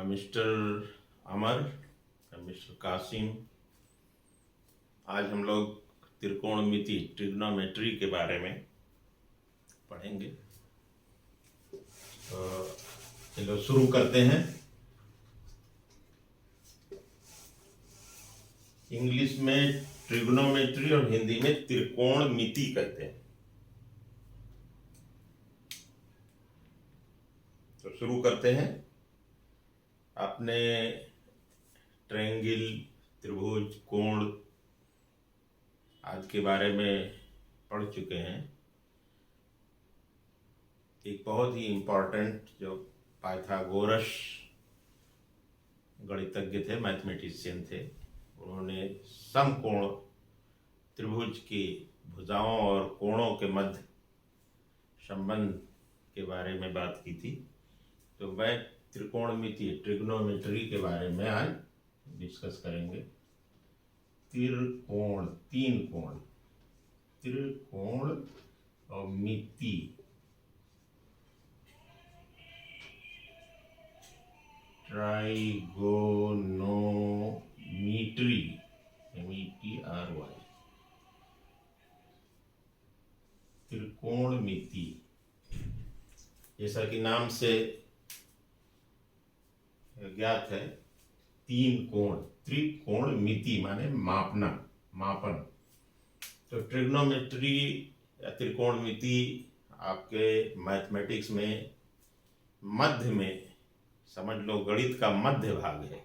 Mister अमर, mister Qasim. आज हम लोग त्रिकोणमिति ट्रिग्नोमेट्री के बारे में पढ़ेंगे। तो चलो शुरू करते हैं। इंग्लिश में ट्रिग्नोमेट्री और हिंदी में त्रिकोणमिति कहते हैं। तो शुरू करते हैं। आपने ट्रायंगल, त्रिभुज, कोण आदि के बारे में पढ़ चुके हैं। एक बहुत ही इम्पोर्टेंट जो पाइथागोरस गणितज्ञ थे, मैथमेटिशियन थे, उन्होंने समकोण त्रिभुज की भुजाओं और कोणों के मध्य संबंध के बारे में बात की थी। तो मैं त्रिकोणमिति ट्रिग्नोमेट्री के बारे में आज डिस्कस करेंगे। त्रिकोण, तीन कोण, त्रिकोण और मिति। ट्राइगोनोमीट्री, METRY, त्रिकोणमिति। जैसा कि नाम से ज्ञात है, तीन कोण, त्रिकोणमिति माने मापना, मापन। तो ट्रिग्नोमेट्री या त्रिकोणमिति आपके मैथमेटिक्स में मध्य में, समझ लो गणित का मध्य भाग है।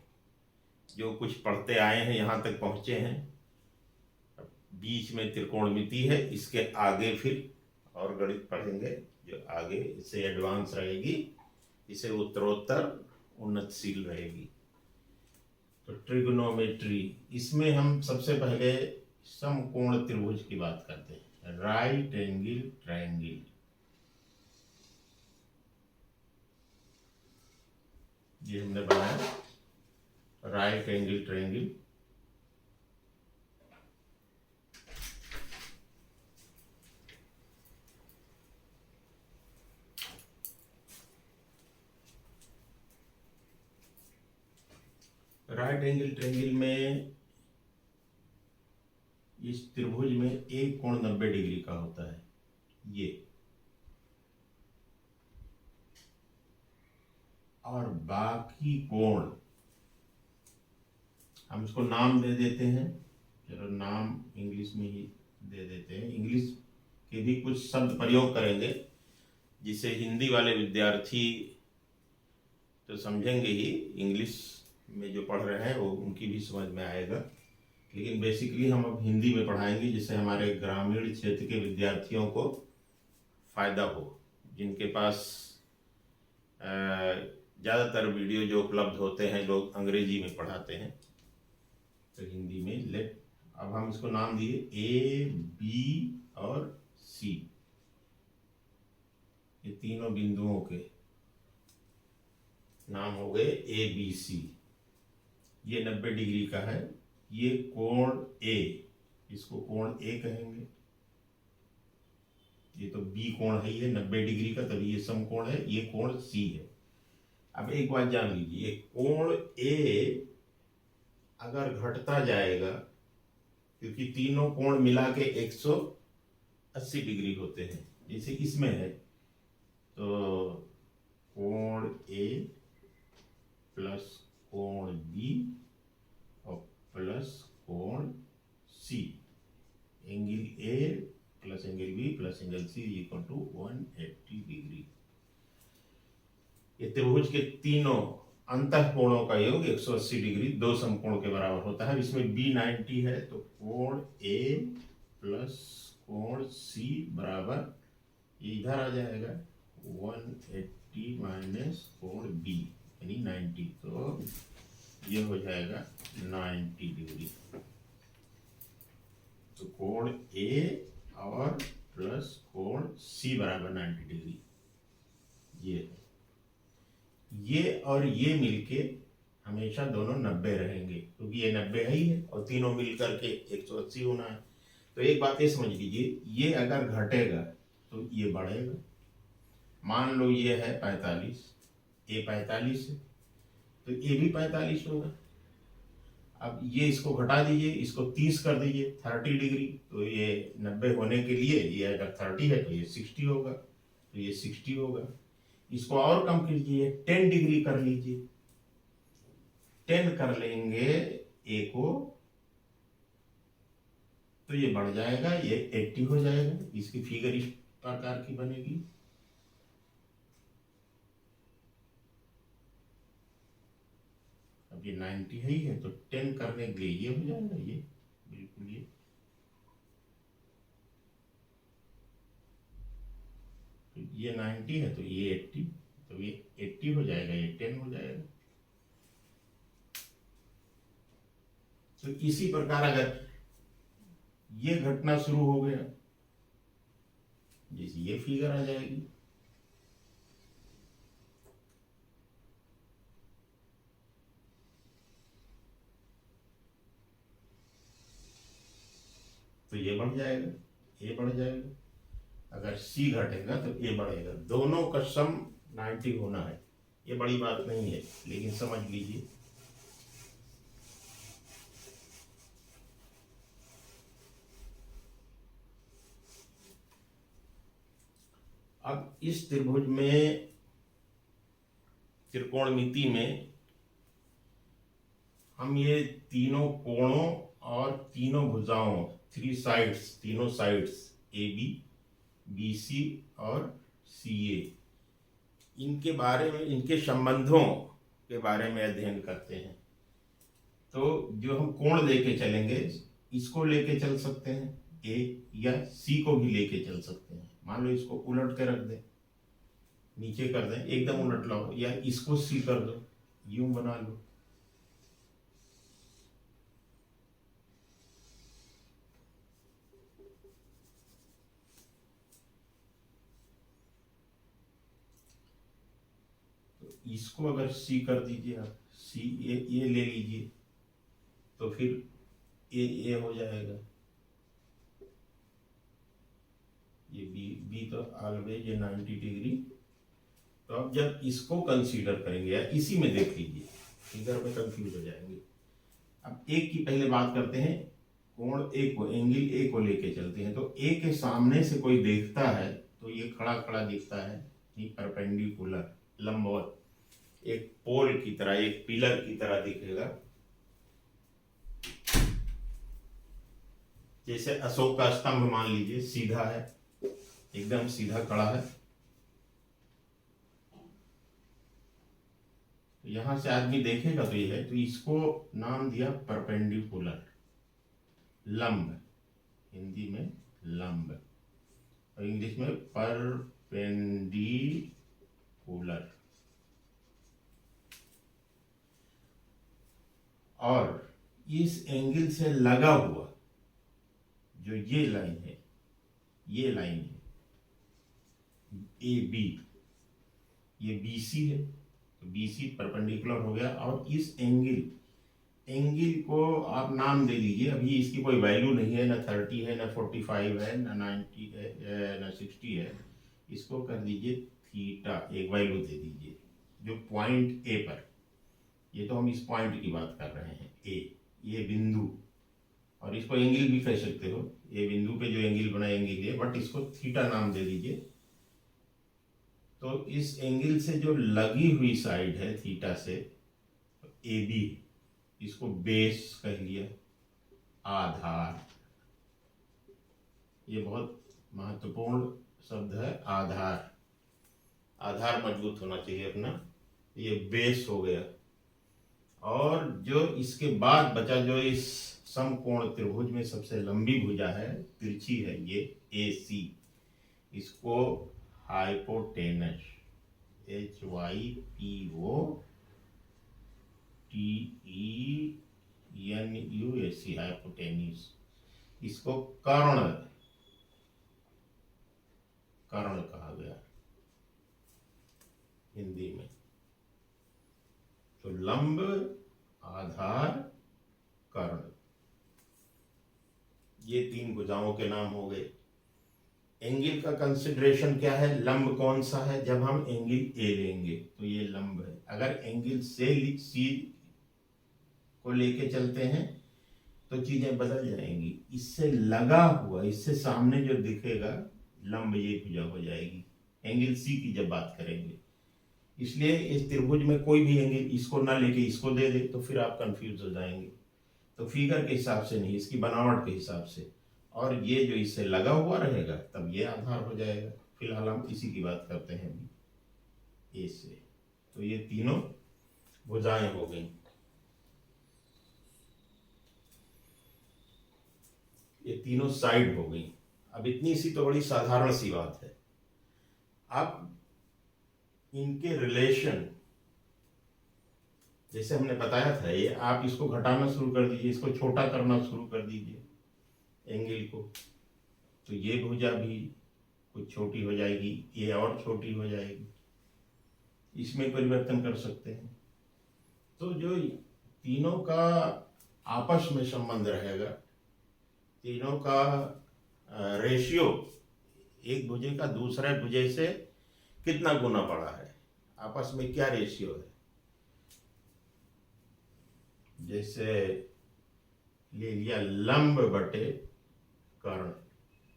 जो कुछ पढ़ते आए हैं यहाँ तक पहुँचे हैं, बीच में त्रिकोणमिति है, इसके आगे फिर और गणित पढ़ेंगे जो आगे इससे एडवांस रहेगी, इसे उत्तरोत्तर उन्नतशील रहेगी। तो ट्रिग्नोमेट्री, इसमें हम सबसे पहले समकोण त्रिभुज की बात करते हैं। राइट एंगल ट्रायंगल, ये हमने बनाया right angle triangle. Right angle triangle में इस त्रिभुज में एक कोण 90 डिग्री का होता है, ये, और बाकी कोण हम इसको नाम दे देते हैं। चलो नाम इंग्लिश में ही दे देते हैं। इंग्लिश के भी कुछ शब्द प्रयोग करेंगे जिसे हिंदी वाले विद्यार्थी तो समझेंगे ही, इंग्लिश में जो पढ़ रहे हैं वो उनकी भी समझ में आएगा, लेकिन बेसिकली हम अब हिंदी में पढ़ाएंगे जिससे हमारे ग्रामीण क्षेत्र के विद्यार्थियों को फ़ायदा हो। जिनके पास ज़्यादातर वीडियो जो उपलब्ध होते हैं लोग अंग्रेजी में पढ़ाते हैं, तो हिंदी में लेट। अब हम इसको नाम दिए A, B और C, ये तीनों बिंदुओं के नाम हो गए ABC। ये 90 डिग्री का है, ये कोण A, इसको कोण A कहेंगे। ये तो B कोण है, ये 90 डिग्री का, तभी ये समकोण है। ये कोण C है। अब एक बात जान लीजिए, कोण A अगर घटता जाएगा, क्योंकि तीनों कोण मिला के 180 डिग्री होते हैं, जैसे इसमें है, तो कोण A प्लस कोण B और प्लस कोण C, angle A plus angle B plus angle C equal to 180 degree. ये त्रिभुज के तीनों अंतः कोणों का योग 180 डिग्री दो समकोण के बराबर होता है। इसमें B 90 है, तो कोण A प्लस कोण C बराबर, ये इधर आ जाएगा 180 माइनस कोण B यानी 90, तो ये हो जाएगा 90 डिग्री। तो कोण A और प्लस कोण C बराबर 90 डिग्री, ये है। ये और ये मिलके हमेशा दोनों 90 रहेंगे, क्योंकि ये 90 है ही है और तीनों मिल करके 180 होना है। तो एक बात ये समझ लीजिए, ये अगर घटेगा तो ये बढ़ेगा। मान लो ये है 45, ये 45 है, तो ये भी 45 होगा। अब ये इसको घटा दीजिए, इसको 30 कर दीजिए, 30 डिग्री। तो ये 90 होने के लिए ये अगर 30 है तो ये 60 होगा, तो ये 60 होगा। इसको और कम कीजिए, 10 डिग्री कर लीजिए, 10 कर लेंगे ए को, तो ये बढ़ जाएगा, ये 80 हो जाएगा। इसकी फिगर इस प्रकार की बनेगी। अब ये 90 है ही है, तो 10 करने के लिए ये हो जाएगा, ये बिल्कुल ये। तो ये 90 है तो ये 80, तो ये 80 हो जाएगा, ये 10 हो जाएगा। तो इसी प्रकार अगर ये घटना शुरू हो गया, जैसे ये फिगर आ जाएगी। तो ये बढ़ जाएगा, ये बढ़ जाएगा। अगर सी घटेगा तो ये बढ़ेगा। दोनों का सम 90 होना है। ये बड़ी बात नहीं है, लेकिन समझ लीजिए। अब इस त्रिभुज में, त्रिकोणमिति में, हम ये तीनों कोणों और तीनों भुजाओं, तीनों sides A B, B C और सी ए, इनके बारे में, इनके संबंधों के बारे में अध्ययन करते हैं। तो जो हम कोण लेके चलेंगे, इसको लेके चल सकते हैं ए, या सी को भी लेके चल सकते हैं। मान लो इसको उलट के रख दें, नीचे कर दें, एकदम उलट लाओ, या इसको सी कर दो, यूं बना लो। तो इसको अगर सी कर दीजिए आप, सी ये ले लीजिए, तो फिर ये हो जाएगा, ये बी तो ऑलवेज ये 90 डिग्री। तो अब जब इसको कंसीडर करेंगे, या इसी में देख लीजिए, फिगर में कंफ्यूज हो जाएंगे। अब एक की पहले बात करते हैं, कोण ए को, एंगल ए को लेके चलते हैं। तो ए के सामने से कोई देखता है तो ये खड़ा खड़ा दिखता है, ये परपेंडिकुलर, लंबवत, एक पोल की तरह, एक पिलर की तरह दिखेगा। जैसे अशोक का स्तंभ मान लीजिए, सीधा है, एकदम सीधा खड़ा है। तो यहां से आदमी देखेगा तो ये है, तो इसको नाम दिया परपेंडिकुलर, लंब, हिंदी में लंब, और इंग्लिश में परपेंडिकुलर। और इस एंगल से लगा हुआ जो ये लाइन है, ये लाइन है ए बी, ये बी सी है, तो बी सी परपेंडिकुलर हो गया। और इस एंगल को आप नाम दे दीजिए। अभी इसकी कोई वैल्यू नहीं है, ना 30 है, ना 45 है, ना 90 है, ना 60 है। इसको कर दीजिए थीटा, एक वैल्यू दे दीजिए जो पॉइंट ए पर, ये तो हम इस पॉइंट की बात कर रहे हैं, ए, ये बिंदु, और इसको एंगल भी कह सकते हो, ये बिंदु पे जो एंगल बना एंगल है, बट इसको थीटा नाम दे दीजिए। तो इस एंगल से जो लगी हुई साइड है थीटा से, ए बी, इसको बेस कह लिया, आधार, ये बहुत महत्वपूर्ण शब्द है, आधार। आधार मजबूत होना चाहिए अपना, ये बेस हो गया। और जो इसके बाद बचा, जो इस समकोण त्रिभुज में सबसे लंबी भुजा है, तिरछी है, ये ए सी, इसको हाइपोटेनस, HYPOTENUS, हाइपोटेनिस, इसको कर्ण, कर्ण कहा गया हिंदी में। तो लंब, आधार, कर्ण, ये तीन भुजाओं के नाम हो गए। एंगल का कंसिडरेशन क्या है, लंब कौन सा है, जब हम एंगल ए लेंगे तो ये लंब है। अगर एंगल से सी को लेके चलते हैं तो चीजें बदल जाएंगी। इससे लगा हुआ, इससे सामने जो दिखेगा लंब ये भुजा हो जाएगी एंगल सी की जब बात करेंगे। इसलिए इस त्रिभुज में कोई भी एंगल इसको ना लेके इसको दे दे तो फिर आप कंफ्यूज हो जाएंगे। तो फिगर के हिसाब से नहीं, इसकी बनावट के हिसाब से, और ये जो इससे लगा हुआ रहेगा तब ये आधार हो जाएगा। फिलहाल हम इसी की बात करते हैं अभी ए से। तो ये तीनों भुजाएं हो गई। ये तीनों साइड हो गई। अब इतनी सी तो बड़ी साधारण सी बात है। अब इनके रिलेशन जैसे हमने बताया था, ये आप इसको घटाना शुरू कर दीजिए, इसको छोटा करना शुरू कर दीजिए एंगल को, तो ये भुजा भी कुछ छोटी हो जाएगी, ये और छोटी हो जाएगी। इसमें परिवर्तन कर सकते हैं। तो जो तीनों का आपस में संबंध रहेगा, तीनों का रेशियो एक भुजे का दूसरे भुजे से कितना गुना बड़ा है, आपस में क्या रेशियो है। जैसे ले लिया लंब बटे कर्ण,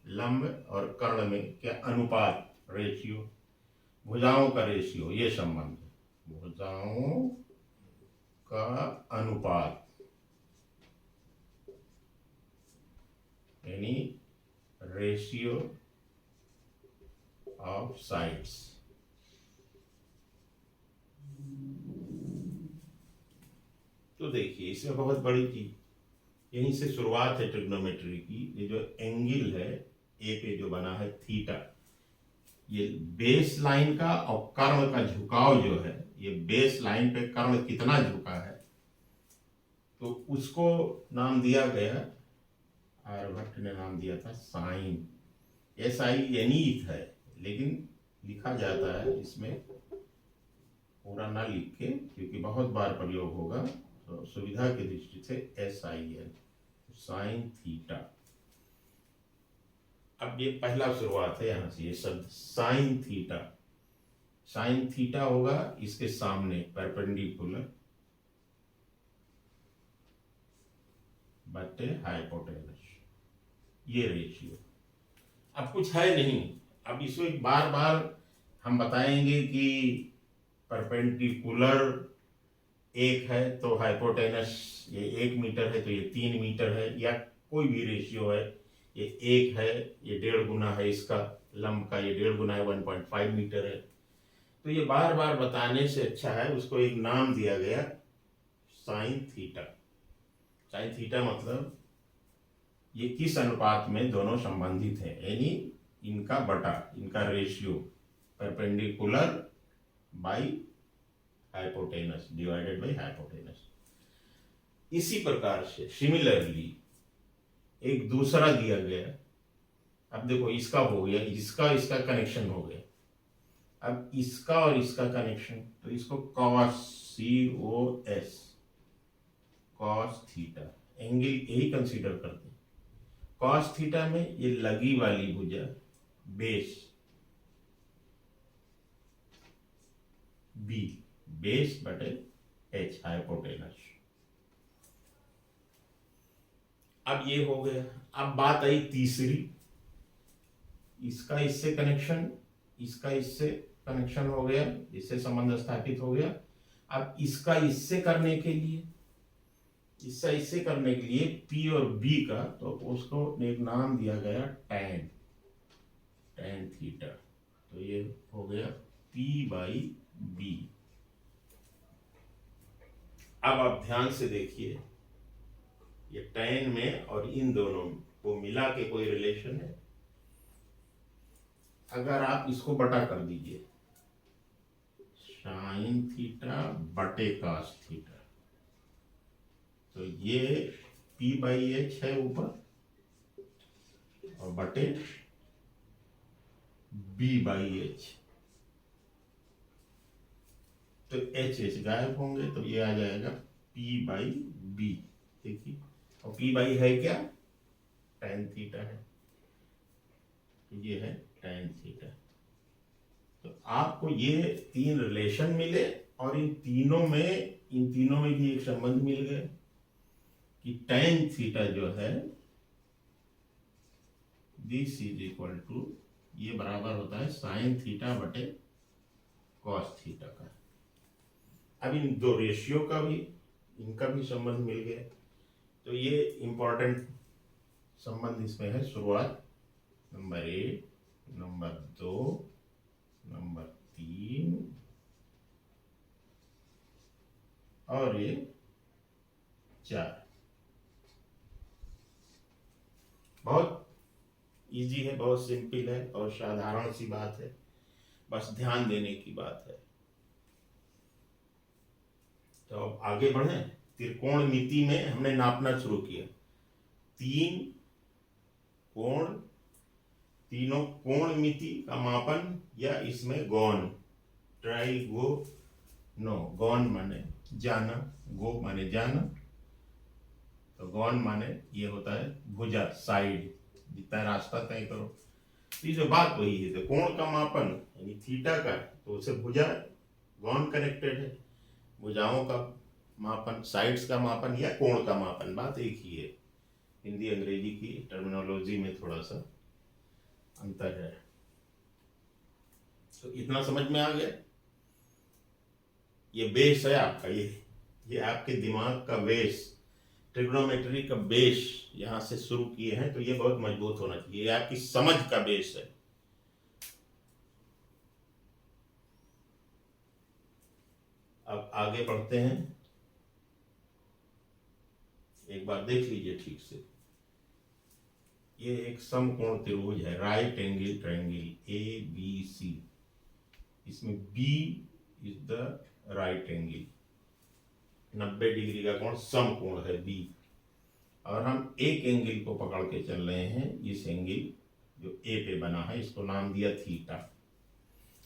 लंब और कर्ण में क्या अनुपात, रेशियो, भुजाओं का रेशियो, ये संबंध, भुजाओं का अनुपात यानी रेशियो ऑफ साइड्स। तो देखिए इसमें बहुत बड़ी चीज यहीं से शुरुआत है ट्रिग्नोमेट्री की। ये जो एंगल है ए पे जो बना है थीटा, ये बेस लाइन का और कर्ण का झुकाव जो है, ये बेस लाइन पे कर्ण कितना झुका है, तो उसको नाम दिया गया, आर्यभट्ट ने नाम दिया था साइन। SINE है, लेकिन लिखा जाता है इसमें पूरा ना लिख के, क्योंकि बहुत बार प्रयोग होगा, तो सुविधा की दृष्टि से SIN, साइन थीटा। अब ये पहला शुरुआत है यहां से, ये शब्द साइन थीटा। साइन थीटा होगा इसके सामने परपेंडिकुलर बटे हाइपोटेनस, ये रेशियो। अब कुछ है नहीं, अब इसमें बार बार हम बताएंगे कि परपेंडिकुलर 1 है तो हाइपोटेनस ये 1 मीटर है तो ये 3 मीटर है, या कोई भी रेशियो है, ये 1 है, ये 1.5 गुना है इसका, लंब का ये 1.5 गुना है, 1.5 मीटर है। तो ये बार बार बताने से अच्छा है उसको एक नाम दिया गया साइन थीटा। साइन थीटा मतलब ये किस अनुपात में दोनों संबंधित हैं, यानी इनका बटा, इनका ratio, perpendicular by hypotenuse divided by hypotenuse. इसी प्रकार से सिमिलरली एक दूसरा दिया गया। अब देखो इसका हो गया, इसका कनेक्शन हो गया, अब इसका और इसका कनेक्शन, तो इसको cos COS, cos theta, angle यही कंसीडर करते हैं। कॉस थीटा में ये लगी वाली भुजा बेस B, बेस बटे H हाइपोटेनस। अब ये हो गया। अब बात आई तीसरी, इसका इससे कनेक्शन, इसका इससे कनेक्शन हो गया, इससे संबंध स्थापित हो गया। अब इसका इससे करने के लिए, इससे इससे करने के लिए P और B का, तो उसको एक नाम दिया गया tan, tan थीटा। तो ये हो गया P/B। अब आप ध्यान से देखिए, ये tan में और इन दोनों को मिला के कोई रिलेशन है। अगर आप इसको बटा कर दीजिए, साइन थीटा बटे कॉस थीटा, तो ये P/H है ऊपर और बटे B/H, तो H गायब होंगे तो ये आ जाएगा P/B। देखिए, और P/B है क्या, tan थीटा है। ये है tan थीटा। तो आपको ये 3 रिलेशन मिले और इन तीनों में भी एक संबंध मिल गया कि tan थीटा जो है दिस इज इक्वल टू, ये बराबर होता है sin थीटा बटे cos थीटा का। अब इन दो रेशियो का भी, इनका भी संबंध मिल गया। तो ये इंपॉर्टेंट संबंध इसमें है। शुरुआत नंबर 1, नंबर 2, नंबर 3 और ये 4। बहुत इजी है, बहुत सिंपल है और साधारण सी बात है, बस ध्यान देने की बात है। तो अब आगे बढ़े। त्रिकोणमिति में हमने नापना शुरू किया। 3 कोण, तीनों कोणमिति का मापन, या इसमें गौण, ट्राइगोनो, गौण माने जाना, गो माने जाना, तो गौण माने ये होता है भुजा, साइड, जितना रास्ता तय करो। तो ये जो बात वही है, तो कोण का मापन यानी थीटा का, तो उसे भुजा गौण कनेक्टेड है। भुजाओं का मापन, साइड्स का मापन या कोण का मापन, बात एक ही है। हिंदी अंग्रेजी की टर्मिनोलॉजी में थोड़ा सा अंतर है। तो इतना समझ में आ गया। ये बेस है आपका, ये आपके दिमाग का बेस, ट्रिग्नोमेट्री का बेस यहां से शुरू किए हैं, तो ये बहुत मजबूत होना चाहिए। ये आपकी समझ का बेस है। अब आगे बढ़ते हैं। एक बार देख लीजिए ठीक से। ये एक समकोण त्रिभुज है, राइट एंगल ट्रायंगल ABC। इसमें B is the right angle, 90 degree का कोण समकोण है B। और हम एक एंगल को पकड़ के चल रहे हैं। इस एंगल जो A पे बना है, इसको नाम दिया थीटा।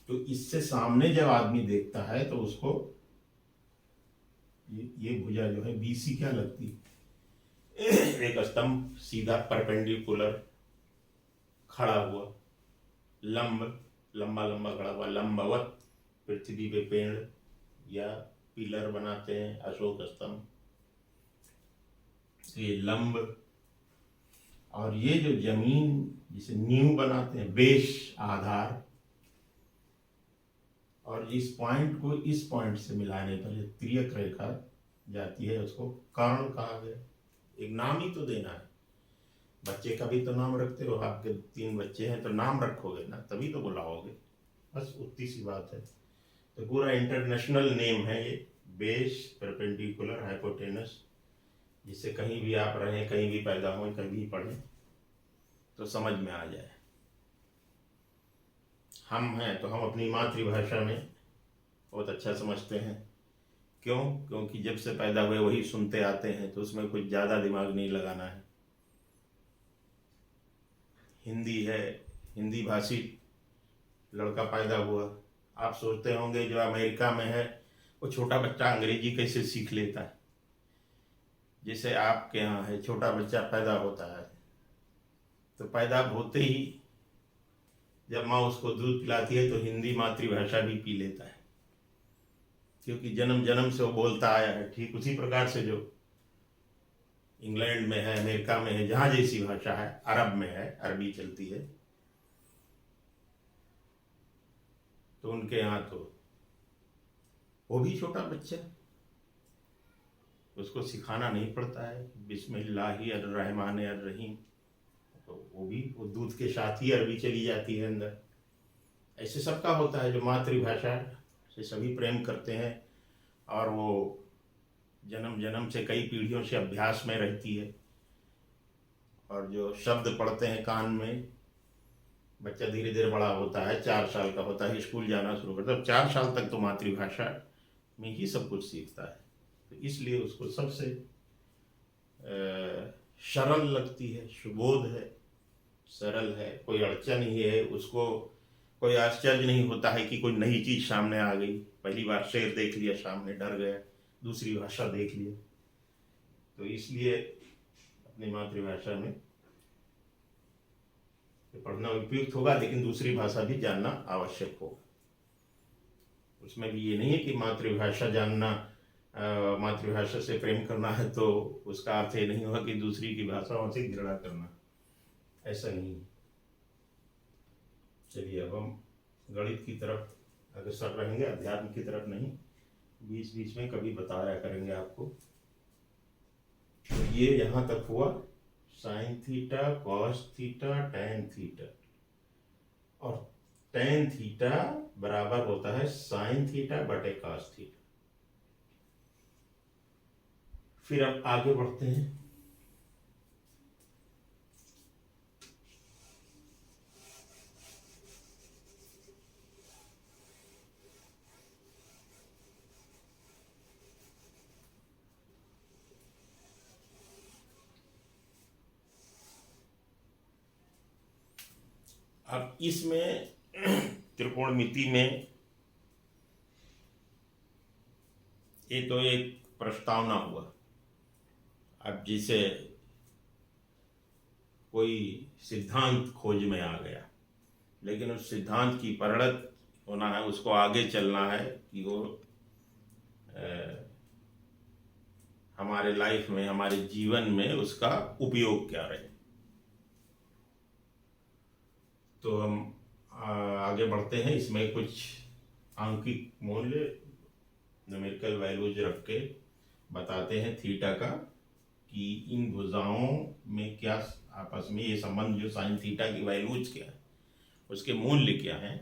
तो इससे सामने जब आदमी देखता है तो उसको ये भुजा जो है BC क्या लगती, एक स्तंभ सीधा परपेंडिकुलर खड़ा हुआ, लंबा लंबा खड़ा हुआ, लंबवत पृथ्वी पे पेड़ या पिलर बनाते हैं, अशोक स्तंभ, ये लंब। और ये जो जमीन जिसे नींव बनाते हैं, बेस, आधार, और इस पॉइंट को इस पॉइंट से मिलाने पर जो तिर्यक रेखा जाती है, उसको कर्ण कहा गया। एक नाम ही तो देना है। बच्चे का भी तो नाम रखते हो, आपके 3 बच्चे हैं तो नाम रखोगे ना, तभी तो बुलाओगे, बस उतनी सी बात है। तो पूरा इंटरनेशनल नेम है ये, बेस परपेंडिकुलर हाइपोटेनस, जिससे कहीं भी आप रहें, कहीं भी पैदा हो, कहीं भी पढ़ें तो समझ में आ जाए। हम हैं तो हम अपनी मातृभाषा में बहुत अच्छा समझते हैं। क्यों? क्योंकि जब से पैदा हुए वही सुनते आते हैं, तो उसमें कुछ ज़्यादा दिमाग नहीं लगाना है। हिंदी है, हिंदी भाषी लड़का पैदा हुआ, आप सोचते होंगे जो अमेरिका में है वो छोटा बच्चा अंग्रेजी कैसे सीख लेता है। जैसे आपके यहाँ है, छोटा बच्चा पैदा होता है तो पैदा होते ही जब माँ उसको दूध पिलाती है तो हिंदी मातृभाषा भी पी लेता है, क्योंकि जन्म जन्म से वो बोलता आया है। ठीक उसी प्रकार से जो इंग्लैंड में है, अमेरिका में है, जहाँ जैसी भाषा है, अरब में है, अरबी चलती है, तो उनके यहाँ तो वो भी छोटा बच्चा, उसको सिखाना नहीं पड़ता है बिस्मिल्लाहि अर्रहमानि अर्रहीम, तो वो भी वो दूध के साथ ही अरबी चली जाती है अंदर। ऐसे सबका होता है जो मातृभाषा से सभी प्रेम करते हैं, और वो जन्म जन्म से कई पीढ़ियों से अभ्यास में रहती है। और जो शब्द पढ़ते हैं कान में, बच्चा धीरे धीरे बड़ा होता है, 4 साल का होता है, स्कूल जाना शुरू करता है, 4 साल तक तो मातृभाषा में ही सब कुछ सीखता है। तो इसलिए उसको सबसे सरल लगती है, सुबोध है, सरल है, कोई अड़चन ही है, उसको कोई आश्चर्य नहीं होता है कि कोई नई चीज सामने आ गई। पहली बार शेर देख लिया सामने, डर गया, दूसरी भाषा देख लिया। तो इसलिए अपनी मातृभाषा में ये पढ़ना उपयुक्त होगा, लेकिन दूसरी भाषा भी जानना आवश्यक होगा। उसमें भी ये नहीं है कि मातृभाषा जानना, मातृभाषा से प्रेम करना है तो उसका अर्थ ये नहीं होगा कि दूसरी की भाषाओं से घृणा करना, ऐसा नहीं है। चलिए अब हम गणित की तरफ अग्रसर रहेंगे, अध्यात्म की तरफ नहीं। बीच बीच में कभी बताया करेंगे आपको। तो ये यहाँ तक हुआ sine theta, cos theta, tan theta, और टेन थीटा बराबर होता है साइन थीटा बटे कॉस थीटा। फिर अब आगे बढ़ते हैं। अब इसमें त्रिकोणमिति में ये तो एक प्रस्तावना हुआ। अब जिसे कोई सिद्धांत खोज में आ गया, लेकिन उस सिद्धांत की परिणत होना है, उसको आगे चलना है कि वो हमारे लाइफ में, हमारे जीवन में उसका उपयोग क्या रहे। तो हम आगे बढ़ते हैं। इसमें कुछ आंकिक मूल्य, न्यूमेरिकल वैल्यूज रख के बताते हैं थीटा का, कि इन भुजाओं में क्या आपस में ये संबंध, जो साइन थीटा की वैल्यूज क्या है, उसके मूल्य क्या है।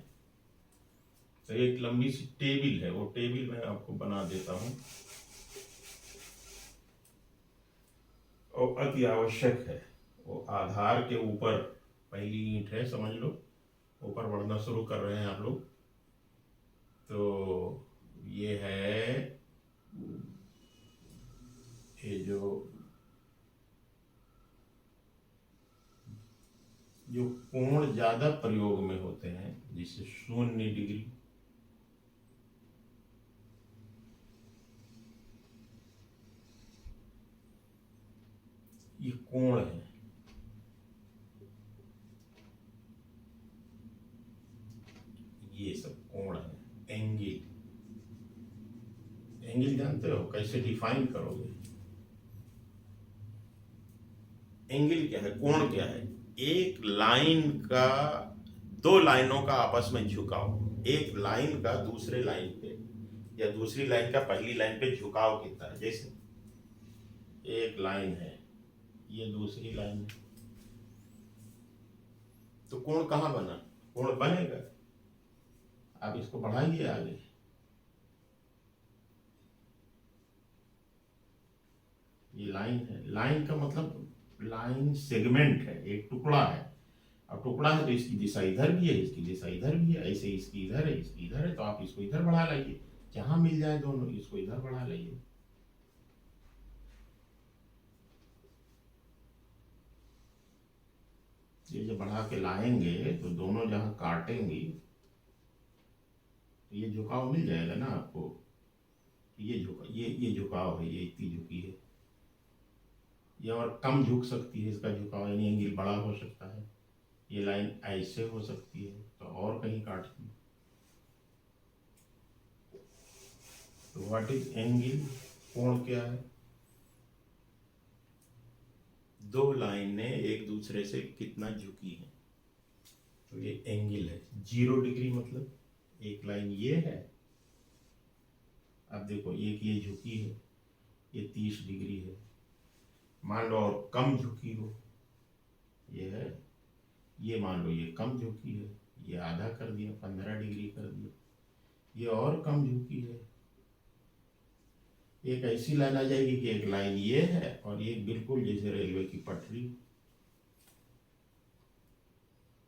तो एक लंबी सी टेबल है, वो टेबल मैं आपको बना देता हूं, और अति आवश्यक है। वो आधार के ऊपर पहली ईंट है, समझ लो। ऊपर बढ़ना शुरू कर रहे हैं आप लोग। तो ये है, ये जो कोण ज्यादा प्रयोग में होते हैं, जिसे 0 डिग्री, ये कोण है। ये सब कोण है। एंगल, एंगल जानते हो, कैसे डिफाइन करोगे? एंगल क्या है, कोण क्या है? एक लाइन का, दो लाइनों का आपस में झुकाव, एक लाइन का दूसरे लाइन पे, या दूसरी लाइन का पहली लाइन पे झुकाव कितना है। जैसे एक लाइन है, ये दूसरी लाइन है, तो कोण कहाँ बना? कोण बनेगा, आप इसको बढ़ाइए आगे। ये लाइन है, लाइन का मतलब लाइन सेगमेंट है, एक टुकड़ा है। अब टुकड़ा है तो इसकी दिशा इधर भी है, इसकी दिशा इधर भी है, ऐसे इसकी इधर है, इसकी इधर है, तो आप इसको इधर बढ़ा लाइए, जहां मिल जाए दोनों, इसको इधर बढ़ा लाइए। ये जब बढ़ा के लाएंगे तो दोनों जहां काटेंगी, तो ये झुकाव मिल जाएगा ना आपको। ये झुकाव है, ये इतनी झुकी है। ये और कम झुक सकती है, इसका झुकाव, यानी एंगल बड़ा हो सकता है। ये लाइन ऐसे हो सकती है, तो और कहीं काटती। तो व्हाट इज एंगल? कोण क्या है? दो लाइनें एक दूसरे से कितना झुकी है, तो ये एंगल है। 0 डिग्री मतलब एक लाइन ये है, अब देखो एक ये झुकी है, ये 30 डिग्री है। मान लो और कम झुकी हो, ये है, ये मान लो ये कम झुकी है, ये आधा कर दिया, 15 डिग्री कर दिया। ये और कम झुकी है, एक ऐसी लाइन आ जाएगी कि एक लाइन ये है और ये बिल्कुल जैसे रेलवे की पटरी।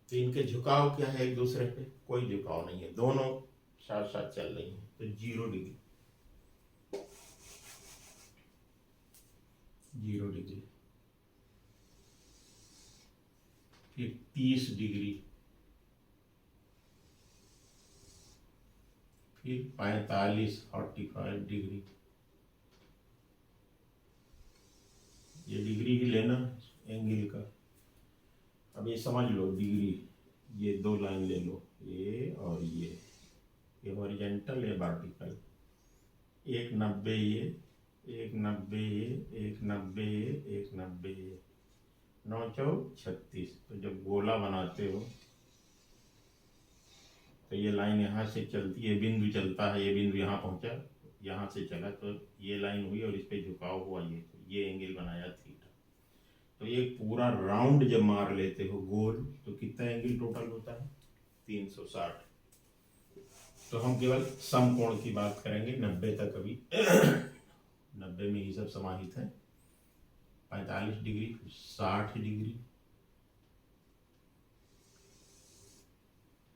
तो इनके झुकाव क्या है? एक दूसरे पे कोई झुकाव नहीं है, दोनों साथ साथ चल रही हैं। तो 0 डिग्री, 0 डिग्री, फिर 30 डिग्री, फिर 45 डिग्री। ये डिग्री ही लेना एंगल का। अब ये समझ लो डिग्री, ये दो लाइन ले लो, ये और ये हॉरिजेंटल है वर्टिकल, 190 ये, 190 ये, 190 ये, 190 ये, 9 चौक 36। तो जब गोला बनाते हो तो ये लाइन यहाँ से चलती है, बिंदु चलता है, ये बिंदु यहाँ पहुँचा, यहाँ से चला तो ये लाइन हुई और इस पे झुकाव हुआ, ये एंगल बनाया थीटा। तो ये पूरा राउंड जब मार लेते हो गोल तो कितना एंगल टोटल होता है? 360। तो हम केवल समकोण की बात करेंगे 90 तक, अभी 90 में ही सब समाहित है। 45 डिग्री, 60 डिग्री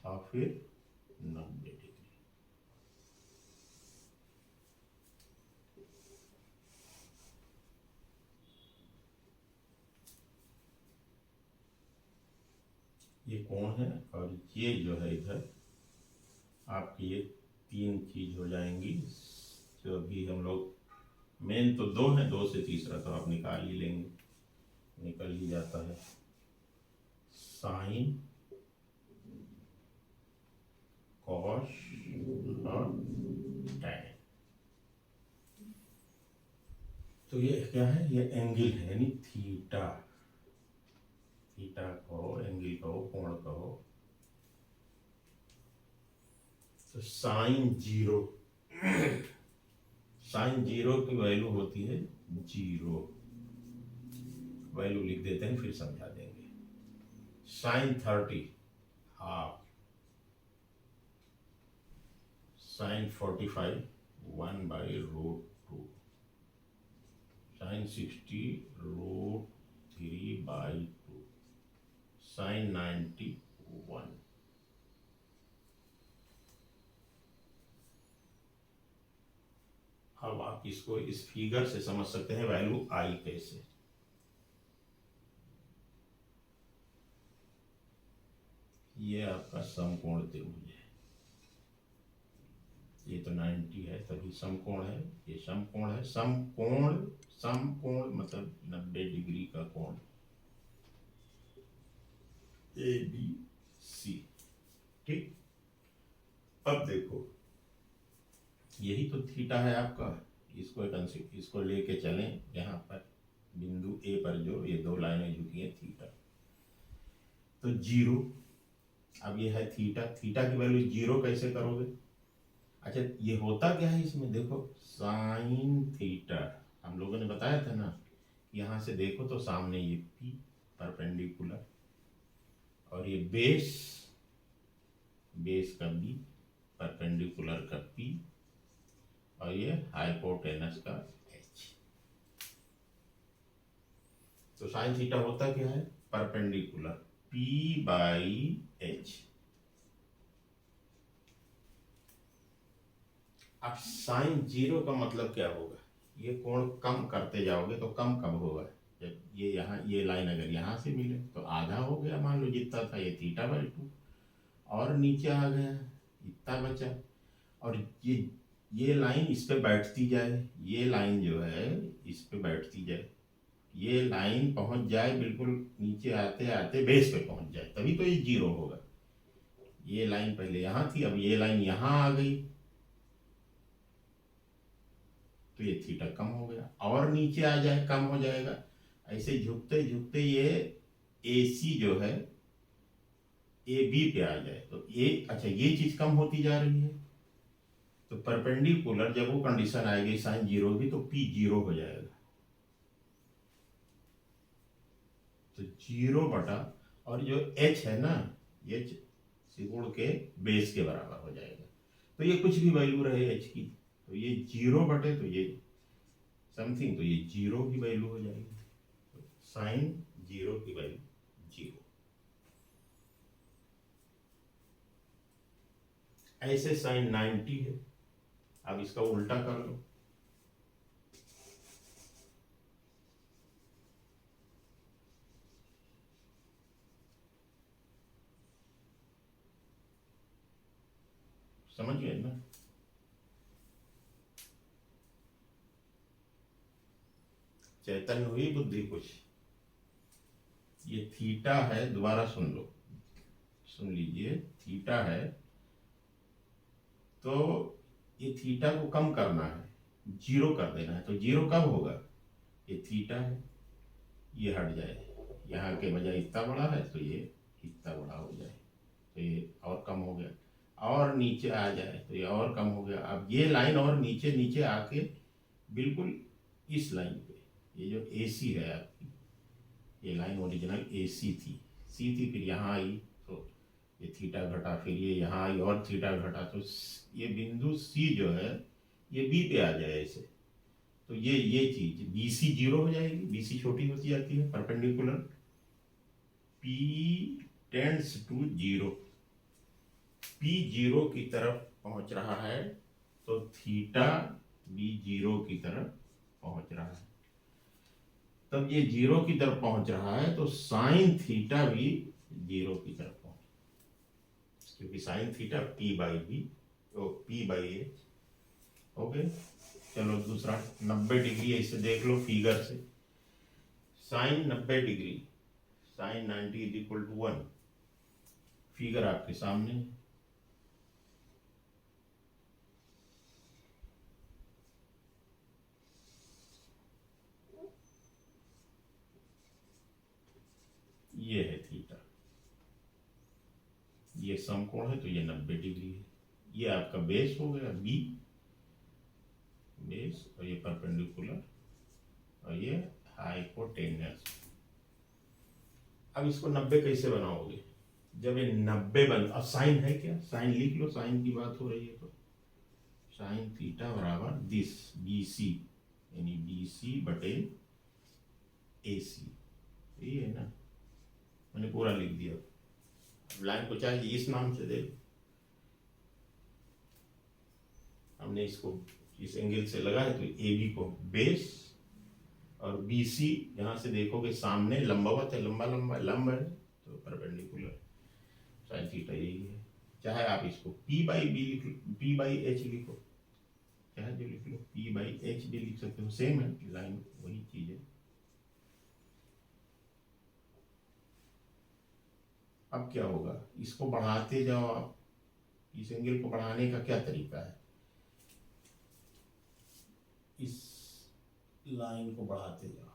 और फिर 90 डिग्री। ये कोण है और ये जो है इधर आपकी ये 3 चीज हो जाएंगी, जो अभी हम लोग मेन तो 2 है, 2 से तीसरा तो आप निकाल ही लेंगे, निकल ही जाता है। साइन, कॉस और टैन। तो ये क्या है? ये एंगल है, यानी थीटा। थीटा कहो, एंगल कहो, कोण कहो। तो साइन 0, साइन 0 की वैल्यू होती है 0। वैल्यू लिख देते हैं, फिर समझा देंगे। Sine 30 half, sine 45 1/√2, sine 60 √3/2, sine 90 1। अब आप इसको इस फिगर से समझ सकते हैं वैल्यू आई कैसे। ये आपका समकोण त्रिभुज है, ये तो 90 है तभी समकोण है, ये समकोण है। समकोण, समकोण मतलब 90 डिग्री का कोण, ABC। ठीक, अब देखो यही तो थीटा है आपका, इसको लेके चलें यहाँ पर बिंदु ए पर, जो ये 2 लाइनें झुकी हैं थीटा, तो 0। अब ये है थीटा, थीटा की वैल्यू 0 कैसे करोगे? अच्छा, ये होता क्या है इसमें देखो, साइन थीटा हम लोगों ने बताया था ना, यहाँ से देखो तो सामने ये P परपेंडिकुलर, और ये बेस, बेस का B परपेंडिकुलर का P, और ये हाइपोटेनस का H। तो साइन थीटा होता क्या है? Perpendicular P/H। अब साइन 0 का मतलब क्या होगा? ये कोण कम करते जाओगे तो कम कब होगा? जब ये यहाँ, ये लाइन अगर यहाँ से मिले तो आधा हो गया, मान लो जितना था ये θ/2, और नीचे आ गया इतना बचा, और ये लाइन इस पे बैठती जाए, ये लाइन जो है इस पे बैठती जाए, ये लाइन पहुंच जाए बिल्कुल नीचे आते आते बेस पे पहुंच जाए, तभी तो ये 0 होगा। ये लाइन पहले यहाँ थी, अब ये लाइन यहाँ आ गई तो ये थीटा कम हो गया, और नीचे आ जाए कम हो जाएगा। ऐसे झुकते झुकते ये AC जो है AB पे आ जाए तो ये, अच्छा ये चीज कम होती जा रही है, तो परपेंडिकुलर जब वो कंडीशन आएगी साइन 0 भी, तो P 0 हो जाएगा। तो 0 बटा, और जो H है ना, H सिकुड़ के बेस के बराबर हो जाएगा। तो ये कुछ भी वैल्यू रहे H की, तो ये 0 बटे, तो ये समथिंग, तो ये 0 की वैल्यू हो जाएगी। तो साइन 0 की वैल्यू 0। ऐसे साइन 90 है, अब इसका उल्टा कर लो। समझ गए ना? चैतन्य हुई बुद्धि कुछ। ये थीटा है, दोबारा सुन लो, सुन लीजिए, थीटा है तो ये थीटा को कम करना है, जीरो कर देना है। तो जीरो कब होगा, ये थीटा है, ये हट जाए, यहाँ के बजाय इतना बड़ा है तो ये इतना बड़ा हो जाए, तो ये और कम हो गया, और नीचे आ जाए तो ये और कम हो गया। अब ये लाइन और नीचे नीचे आके बिल्कुल इस लाइन पे, ये जो AC है आपकी, ये लाइन ओरिजिनल AC थी, सी थी, फिर यहाँ आई तो ये थीटा घटा, फिर ये यहाँ आई और थीटा घटा, तो ये बिंदु C जो है ये B पे आ जाए ऐसे। तो ये चीज BC जीरो हो जाएगी, BC छोटी होती जाती है, perpendicular P tends to zero, P zero की तरफ पहुंच रहा है तो थीटा भी जीरो की तरफ पहुंच रहा है। तब ये जीरो की तरफ पहुंच रहा है तो साइन थीटा भी जीरो की तरफ पहुंच, क्योंकि साइन थीटा P/B तो P/H। ओके, चलो दूसरा 90 डिग्री है, इसे देख लो फिगर से। Sine 90 degree, sine 90 is equal to 1, figure आपके सामने। ये है थीटा, ये समकोण है तो ये 90 डिग्री है। ये आपका बेस हो गया B, बेस, और ये परपेंडिकुलर, और ये हाइपोटेन्यूस। अब इसको 90 कैसे बनाओगे, जब ये 90 बन, अब साइन है क्या, साइन लिख लो, साइन की बात हो रही है तो साइन थीटा बराबर दिस BC, यानी BC बटे AC, ये है ना, मैंने पूरा लिख दिया। लाइन को चाहे इस नाम से दे, हमने इसको इस एंगल से लगा है तो AB को बेस, और BC यहां से देखोगे सामने लंबवत है, लंबा लंबा लंब है तो परपेंडिकुलर, साइन थीटा यही है। चाहे आप इसको P/H लिखो, चाहे जो लिख लो, P/H भी लिख सकते हो, सेम है, लाइन वही चीज है। अब क्या होगा, इसको बढ़ाते जाओ आप, इस एंगल को बढ़ाने का क्या तरीका है, इस लाइन को बढ़ाते जाओ।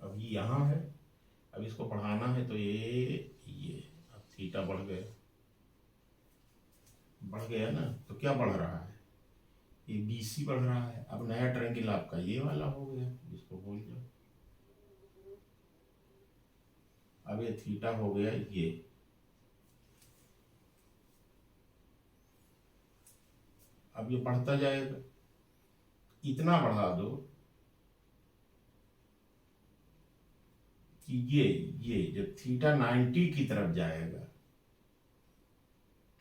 अब ये यहाँ है, अब इसको बढ़ाना है तो ये अब थीटा बढ़ गया, बढ़ गया ना, तो क्या बढ़ रहा है, ये BC बढ़ रहा है। अब नया ट्रायंगल आपका ये वाला हो गया, इसको भूल जाओ। अब ये थीटा हो गया ये, अब ये बढ़ता जाएगा, इतना बढ़ा दो कि ये जब थीटा 90 की तरफ जाएगा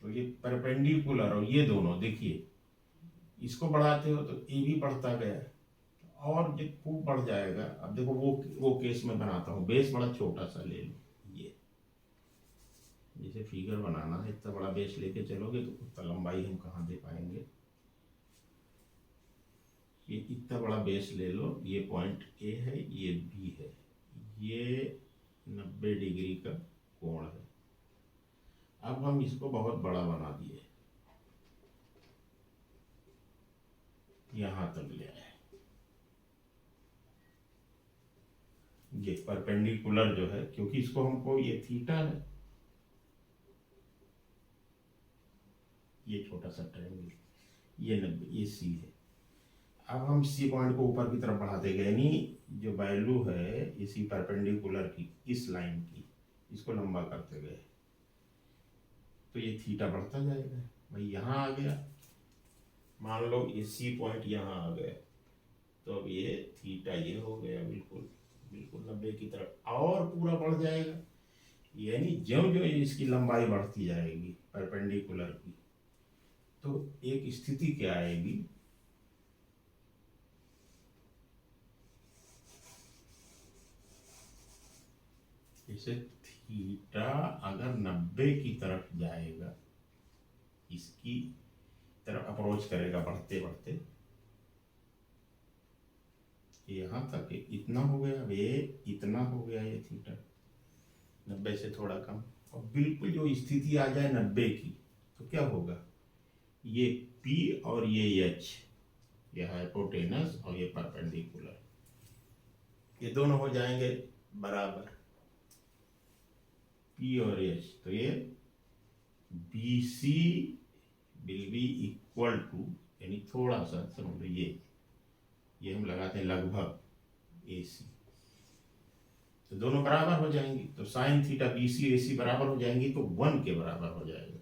तो ये परपेंडिकुलर, और ये दोनों देखिए, इसको बढ़ाते हो तो ये भी बढ़ता गया, और ये खूब बढ़ जाएगा। अब देखो वो केस में बनाता हूँ, बेस बड़ा छोटा सा ले लो, ये जैसे फिगर बनाना है, इतना बड़ा बेस लेके चलोगे तो उतना लंबाई हम कहाँ दे पाएंगे। ये इतना बड़ा बेस ले लो, ये पॉइंट A है, ये B है, ये 90 डिग्री का कोण है। अब हम इसको बहुत बड़ा बना दिए, यहां तक ले आए, ये परपेंडिकुलर जो है, क्योंकि इसको हमको, ये थीटा है, ये छोटा सा ट्रायंगल, ये 90, ये C है। अब हम C पॉइंट को ऊपर की तरफ बढ़ाते गए, यानी जो वैल्यू है इसी परपेंडिकुलर की, इस लाइन की, इसको लंबा करते गए तो ये थीटा बढ़ता जाएगा। भाई यहाँ आ गया, मान लो ये C पॉइंट यहाँ आ गया, तो अब ये थीटा ये हो गया बिल्कुल बिल्कुल 90 की तरफ, और पूरा बढ़ जाएगा, यानी ज्यों ज्यों इसकी लंबाई बढ़ती जाएगी परपेंडिकुलर की, तो एक स्थिति क्या आएगी, जैसे थीटा अगर 90 की तरफ जाएगा, इसकी तरफ अप्रोच करेगा बढ़ते बढ़ते, यहाँ तक इतना हो गया, अब ये इतना हो गया, ये थीटा 90 से थोड़ा कम। और बिल्कुल जो स्थिति आ जाए 90 की, तो क्या होगा, ये P और ये H, ये हाइपोटेनस और ये परपेंडिकुलर, ये दोनों हो जाएंगे बराबर, P और H। तो ये BC will be equal to, यानी थोड़ा सा समझ लो, ये हम लगाते हैं लगभग AC, तो दोनों बराबर हो जाएंगी। तो साइन थीटा BC AC बराबर हो जाएंगी, तो 1 के बराबर हो जाएगा,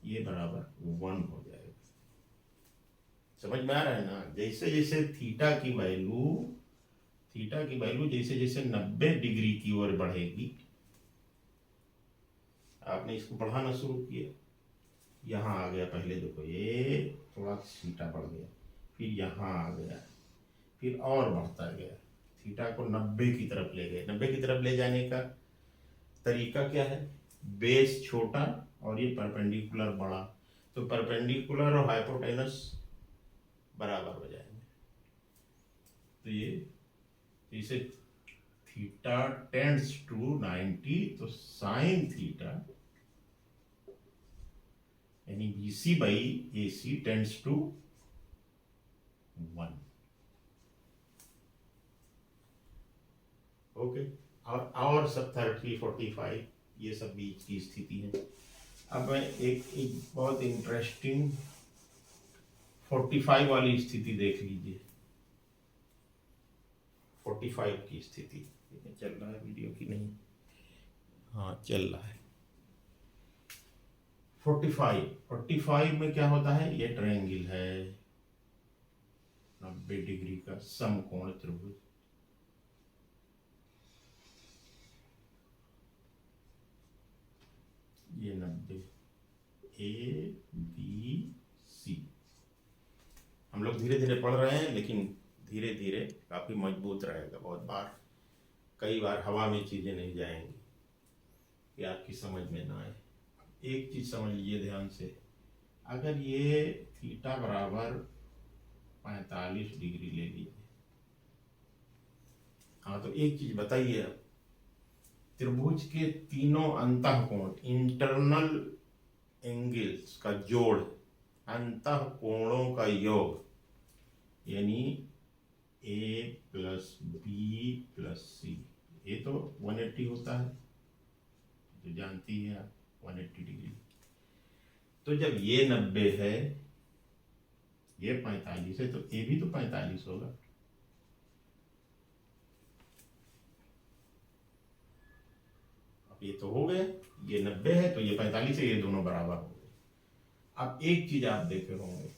ये बराबर 1 हो जाएगा। समझ में आ रहा है ना? जैसे जैसे थीटा की वैल्यू जैसे जैसे 90 डिग्री की ओर बढ़ेगी, आपने इसको बढ़ाना शुरू किया, यहाँ आ गया, पहले देखो ये थोड़ा थीटा बढ़ गया, फिर यहाँ आ गया, फिर और बढ़ता गया, थीटा को 90 की तरफ ले गए। 90 की तरफ ले जाने का तरीका क्या है, बेस छोटा और ये परपेंडिकुलर बड़ा, तो परपेंडिकुलर और हाइपोटेनस बराबर हो जाएंगे। तो ये इसे थीटा टेंड्स टू 90, तो साइन थीटा यानी BC by AC tends to 1। Okay, और सब 30 45 ये सब बीच की स्थिति है। अब मैं एक बहुत इंटरेस्टिंग 45 वाली स्थिति देख लीजिए। 45 की स्थिति चल रहा है वीडियो की नहीं? हाँ चल रहा है। 45 में क्या होता है, ये ट्रायंगल है 90 डिग्री का समकोण त्रिभुज। ये 90 ABC, हम लोग धीरे धीरे पढ़ रहे हैं, लेकिन धीरे धीरे काफी मजबूत रहेगा। बहुत बार, कई बार हवा में चीजें नहीं जाएंगी कि आपकी समझ में ना आए। एक चीज समझ लीजिए ध्यान से, अगर ये थीटा बराबर 45 डिग्री ले लीजिए, हाँ, तो एक चीज बताइए, अब त्रिभुज के तीनों अंतःकोण, इंटरनल एंगल्स का जोड़, अंतःकोणों का योग, यानी A plus B plus C, ये तो 180 होता है, तो जानती हैं आप 180 डिग्री। तो जब ये 90 है, ये 45 है, तो ये भी तो 45 होगा। अब ये तो हो गया, ये 90 है तो ये 45 है, ये दोनों बराबर हो गए। अब एक चीज आप देखे होंगे,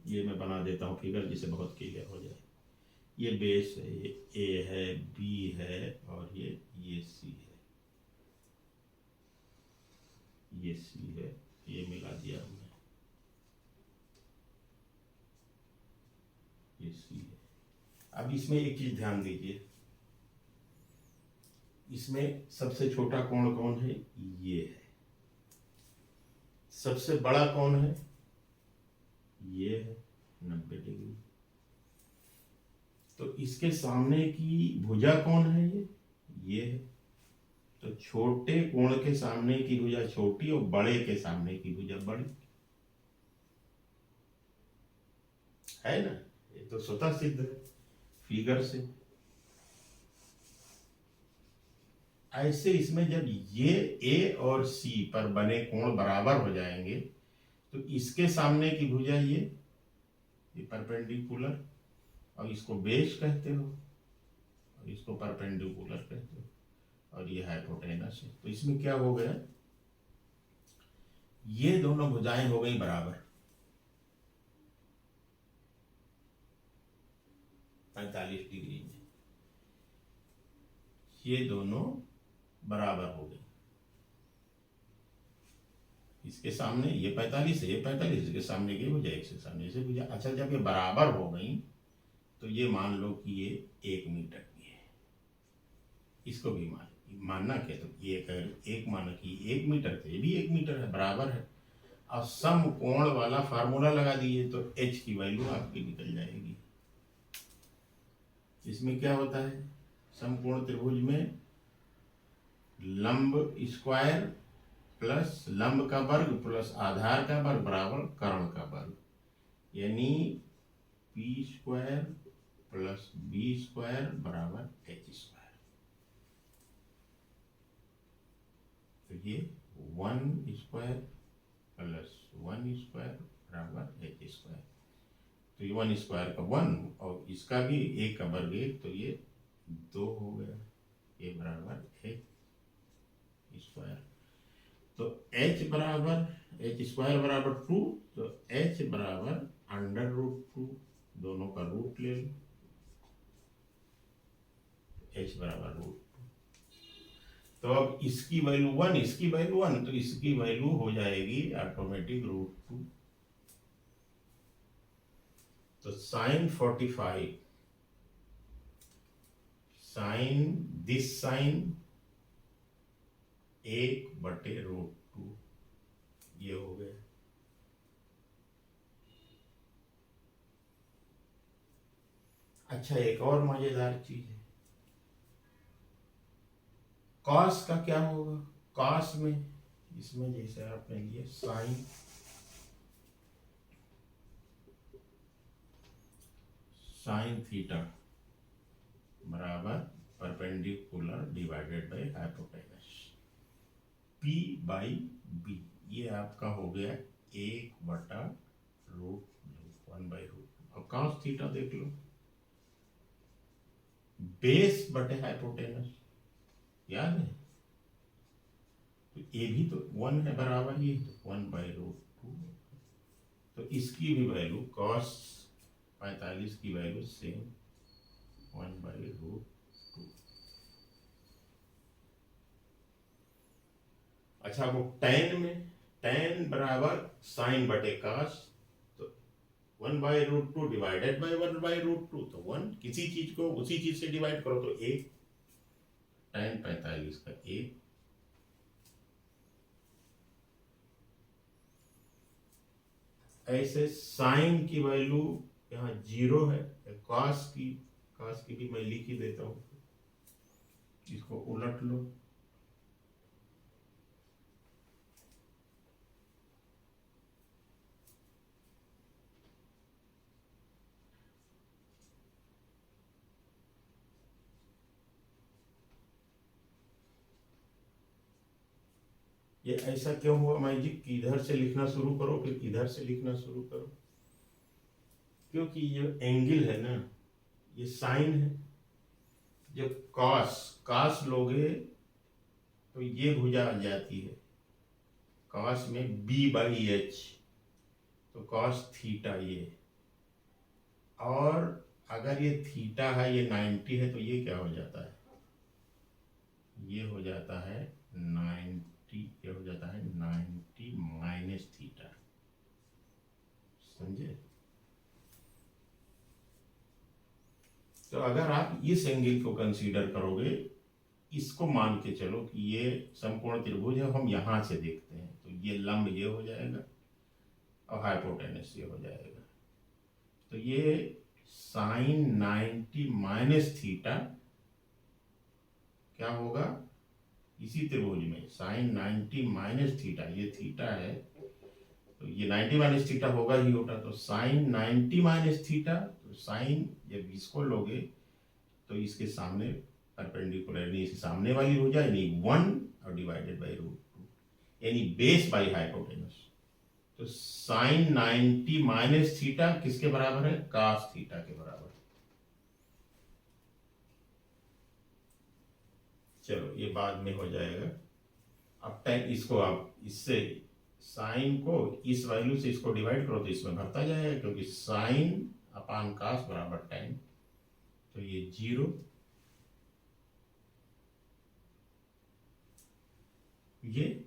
ये मैं बना देता हूं फिगर जिसे बहुत क्लियर हो जाए। ये बेस है, ये A है, B है और ये C है, ये C है, ये मिला दिया हमने, ये C है। अब इसमें एक चीज ध्यान दीजिए, इसमें सबसे छोटा कोण कौन है, ये है। सबसे बड़ा कौन है, ये है 90 डिग्री। तो इसके सामने की भुजा कौन है, ये है। तो छोटे कोण के सामने की भुजा छोटी और बड़े के सामने की भुजा बड़ी है ना, ये तो स्वतः सिद्ध है फिगर से। ऐसे इसमें जब ये A और C पर बने कोण बराबर हो जाएंगे, तो इसके सामने की भुजा ये परपेंडिकुलर, और इसको बेस कहते हो और इसको परपेंडिकुलर कहते हो, और ये हाइपोटेनस है। तो इसमें क्या हो गया, ये दोनों भुजाएं हो गई बराबर, 45 डिग्री में ये दोनों बराबर हो गई। इसके सामने ये 45 है, ये 45, इसके सामने की भुजा, इसके सामने से भुजा। अच्छा, जब ये बराबर हो गई तो ये मान लो कि ये 1 मीटर की है, इसको भी मानना क्या, तो ये एक माना कि 1 मीटर थे, ये भी 1 मीटर है, बराबर है। और समकोण वाला फार्मूला लगा दीजिए तो h की वैल्यू आपकी निकल जाएगी। इसमें क्या होता है, समकोण त्रिभुज में लंब स्क्वायर प्लस लंब का वर्ग प्लस आधार का वर्ग बराबर कर्ण का वर्ग, यानी P square plus B square बराबर एच स्क्वायर। तो ये 1 स्क्वायर प्लस 1 स्क्वायर बराबर एच स्क्वायर। तो ये 1 स्क्वायर का 1 और इसका भी 1 का वर्ग 1, तो ये 2 हो गया, ये बराबर एच स्क्वायर। तो h बराबर एच स्क्वायर बराबर 2, तो h बराबर √2, दोनों का रूट ले लो, h बराबर √2। तो अब इसकी वैल्यू 1, इसकी वैल्यू 1, तो इसकी वैल्यू हो जाएगी ऑटोमेटिक √2। तो साइन 45, साइन दिस साइन 1/√2, ये हो गया। अच्छा, एक और मजेदार चीज है, कॉस का क्या होगा। कॉस में, इसमें जैसे आपने लिया साइन थीटा बराबर perpendicular divided by hypotenuse, P by B, ये आपका हो गया 1/√1/√2। अब कॉस थीटा देख लो, बेस बटे हाइपोटेनस, याद है, तो ये भी तो 1 है बराबर, ये 1/√2। तो इसकी भी वैल्यू कॉस 45 की वैल्यू सेम 1/√2। अच्छा, वो tan में, tan बराबर साइन बटे कॉस, तो 1/√2 डिवाइडेड बाय 1/√2, तो 1, किसी चीज को उसी चीज से डिवाइड करो तो 1, tan 45 का 1। ऐसे साइन की वैल्यू यहाँ 0 है, कॉस की भी मैं लिख ही देता हूं, इसको उलट लो, ये ऐसा क्यों हुआ मैजिक कि इधर से लिखना शुरू करो फिर इधर से लिखना शुरू करो, क्योंकि ये एंगल है ना, ये साइन है। जब कॉस लोगे तो ये भुजा आ जाती है, कॉस में B/H, तो कॉस थीटा ये, और अगर ये थीटा है, ये 90 है, तो ये क्या हो जाता है, ये हो जाता है 90, ये हो जाता है 90 माइनस थीटा, समझे। तो अगर आप इस एंगल को कंसीडर करोगे, इसको मान के चलो कि ये समकोण त्रिभुज है, हम यहां से देखते हैं, तो ये लंब ये हो जाएगा और हाइपोटेनस ये हो जाएगा, तो ये साइन 90 माइनस थीटा क्या होगा, इसी त्रिभुज में साइन 90 माइनस थीटा, ये थीटा है, तो ये 90 माइनस थीटा होगा ही होगा, तो साइन 90 माइनस थीटा, तो साइन जब इसको लोगे तो इसके सामने परपेंडिकुलर, इसके सामने वाली हो जाए, यानी 1 और डिवाइडेड बाई √2, यानी बेस बाई हाइपोटेनस। तो साइन 90 माइनस थीटा किसके बराबर है, कॉस थीटा के बराबर। चलो ये बाद में हो जाएगा, अब tan इसको आप इससे साइन को इस वैल्यू से इसको डिवाइड करो तो इसमें भरता जाएगा, क्योंकि साइन अपान कॉस बराबर tan, तो ये 0, ये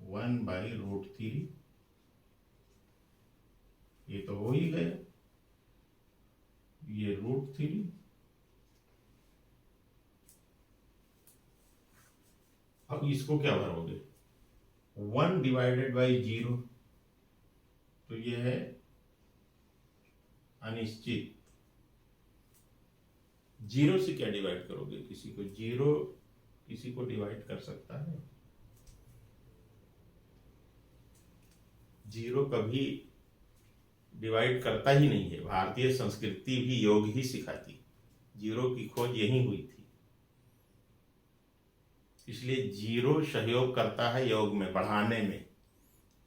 1/√3, ये तो हो ही गया, ये √3, अब इसको क्या भरोगे, 1 डिवाइडेड बाई 0, तो ये है अनिश्चित। 0 से क्या डिवाइड करोगे? किसी को 0 किसी को डिवाइड कर सकता है? 0 कभी डिवाइड करता ही नहीं है। भारतीय संस्कृति भी योग ही सिखाती, 0 की खोज यही हुई थी। इसलिए 0 सहयोग करता है योग में बढ़ाने में।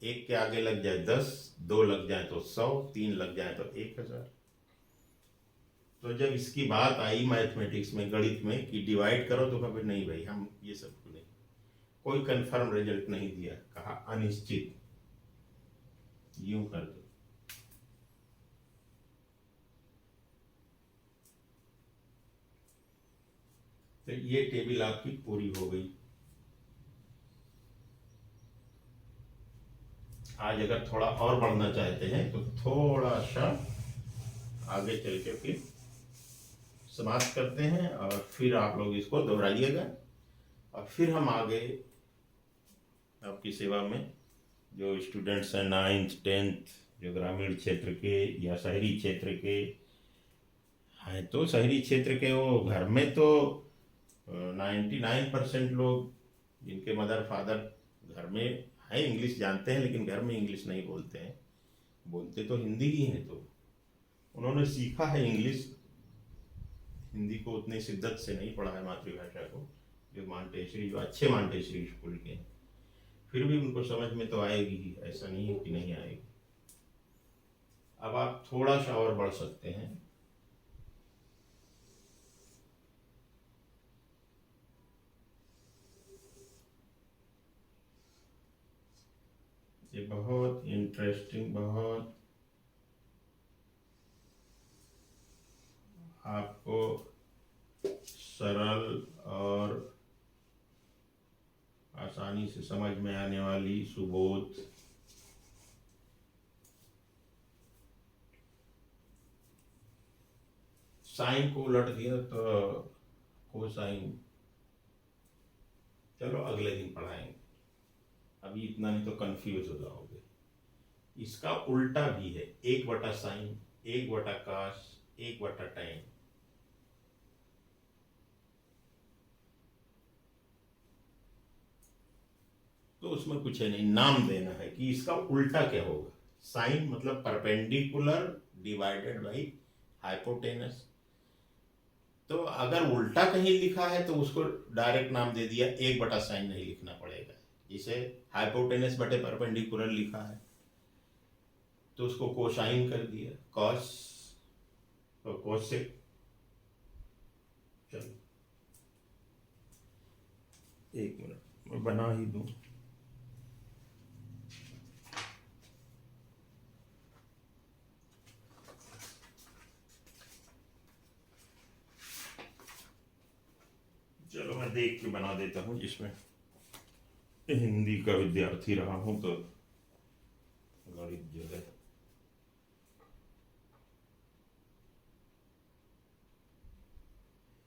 1 के आगे लग जाए 10, 2 लग जाए तो 100, 3 लग जाए तो 1000। तो जब इसकी बात आई मैथमेटिक्स में, गणित में, कि डिवाइड करो, तो कभी नहीं भाई, हम ये सब नहीं, कोई कंफर्म रिजल्ट नहीं दिया, कहा अनिश्चित, यूं कर दो। तो ये टेबल आपकी पूरी हो गई। आज अगर थोड़ा और बढ़ना चाहते हैं तो थोड़ा सा आगे चल के फिर समाप्त करते हैं, और फिर आप लोग इसको दोहराइएगा, और फिर हम आगे आपकी सेवा में जो स्टूडेंट्स हैं 9th 10th, जो ग्रामीण क्षेत्र के या शहरी क्षेत्र के हैं, तो शहरी क्षेत्र के वो घर में तो 99% लोग जिनके मदर फादर घर में हैं इंग्लिश जानते हैं, लेकिन घर में इंग्लिश नहीं बोलते हैं, बोलते तो हिंदी ही हैं। तो उन्होंने सीखा है इंग्लिश, हिंदी को उतनी शिद्दत से नहीं पढ़ा है, मातृभाषा को, जो मांटेश्वरी, जो अच्छे मांटेश्वरी स्कूल के हैं, फिर भी उनको समझ में तो आएगी ही, ऐसा नहीं है कि नहीं आएगी। अब आप थोड़ा सा और बढ़ सकते हैं। ये बहुत इंटरेस्टिंग, बहुत आपको सरल और आसानी से समझ में आने वाली सुबोध साइन को उलट दिया तो कोसाइन, चलो अगले दिन पढ़ाएंगे, अभी इतना नहीं तो कंफ्यूज हो जाओगे। इसका उल्टा भी है, 1/sin, 1/cos, 1/tan। तो उसमें कुछ है नहीं, नाम देना है कि इसका उल्टा क्या होगा। साइन मतलब परपेंडिकुलर डिवाइडेड बाई हाइपोटेनस। तो अगर उल्टा कहीं लिखा है तो उसको डायरेक्ट नाम दे दिया, 1/sin नहीं लिखना पड़ेगा। जिसे हाइपोटेनस बटे परपेंडिकुलर लिखा है तो उसको कोसाइन कर दिया, कॉस तो कोसेक। चलो 1 मिनट मैं बना ही दूं। चलो मैं देख के बना देता हूँ, जिसमें हिंदी का विद्यार्थी रहा हूं तो गणित जो है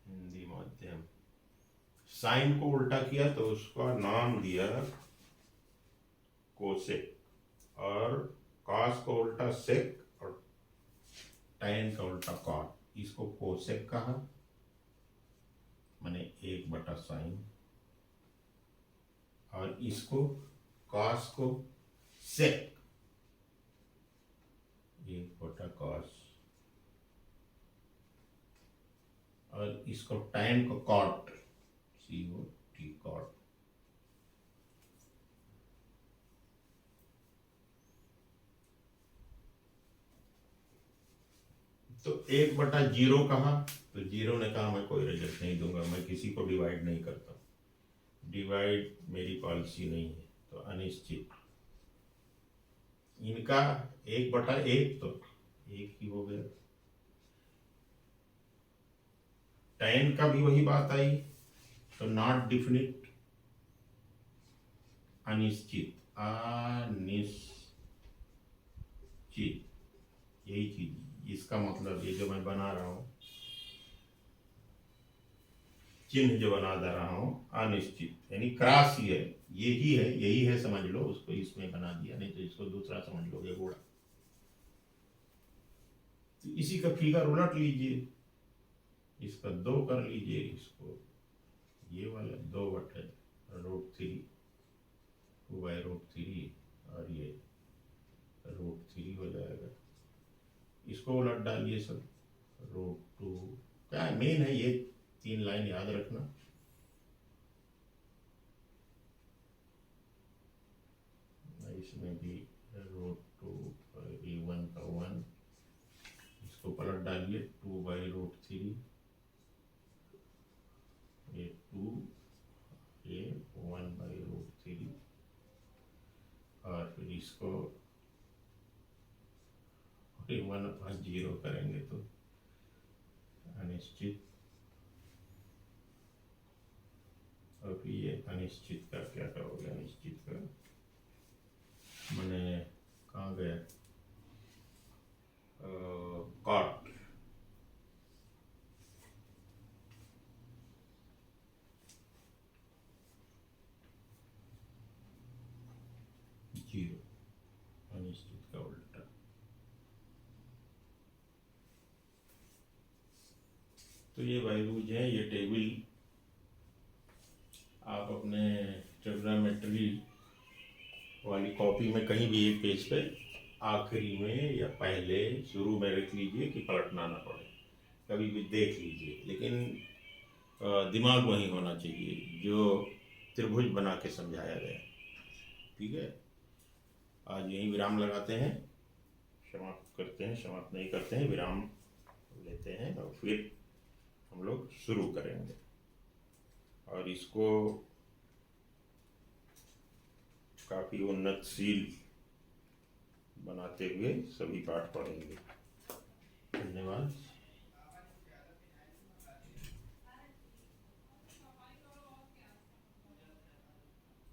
हिंदी माध्यम। साइन को उल्टा किया तो उसका नाम दिया कोसेक, और कॉस को उल्टा सेक, और टैन का उल्टा कॉट, इसको कोसेक कहा, माने 1/sin, और इसको कॉस को सेक, 1/cos, और इसको टैन को कॉट, COT, कॉट। तो 1/0 कहा तो 0 ने कहा मैं कोई रिजल्ट नहीं दूंगा, मैं किसी को डिवाइड नहीं करता, डिवाइड मेरी पॉलिसी नहीं है, तो अनिश्चित। इनका 1/1 तो 1 ही हो गया। tan का भी वही बात आई, तो नॉट डिफिनिट, अनिश्चित, अनिश्चित, यही चीज। इसका मतलब ये जो मैं बना रहा हूं, चिन्ह जो बना दे रहा हूं अनिश्चित, यानी क्रॉस ही है, यही है समझ लो, उसको इसमें बना दिया, नहीं तो इसको दूसरा समझ लोगे घोड़ा। तो इसी का फिगर उलट लीजिए, इसका 2 कर लीजिए, इसको ये वाला 2/√3 2/√3 और ये √3 हो जाएगा। इसको उलट डालिए सब, √2 क्या मेन है, ये 3 लाइन याद रखना। इसमें भी √2 ये 1 का 1, इसको पलट डालिए 2/√3 ये 2 ये 1/√3 और फिर इसको 1/0 करेंगे तो अनिश्चित, और फिर ये अनिश्चित का क्या करोगे, अनिश्चित का मैंने कहाँ गया, कॉट, जीरो, अनिश्चित का उल्टा। तो ये वैल्यूज हैं, ये टेबल आप अपने ट्रिग्नोमेट्री वाली कॉपी में कहीं भी एक पेज पे आखिरी में या पहले शुरू में रख लीजिए कि पलटना ना पड़े, कभी भी देख लीजिए, लेकिन दिमाग वही होना चाहिए जो त्रिभुज बना के समझाया गया। ठीक है, आज यहीं विराम लगाते हैं, समाप्त करते हैं, समाप्त नहीं करते हैं, विराम लेते हैं और फिर हम लोग शुरू करेंगे और इसको काफ़ी उन्नतशील बनाते हुए सभी पाठ पढ़ेंगे। धन्यवाद।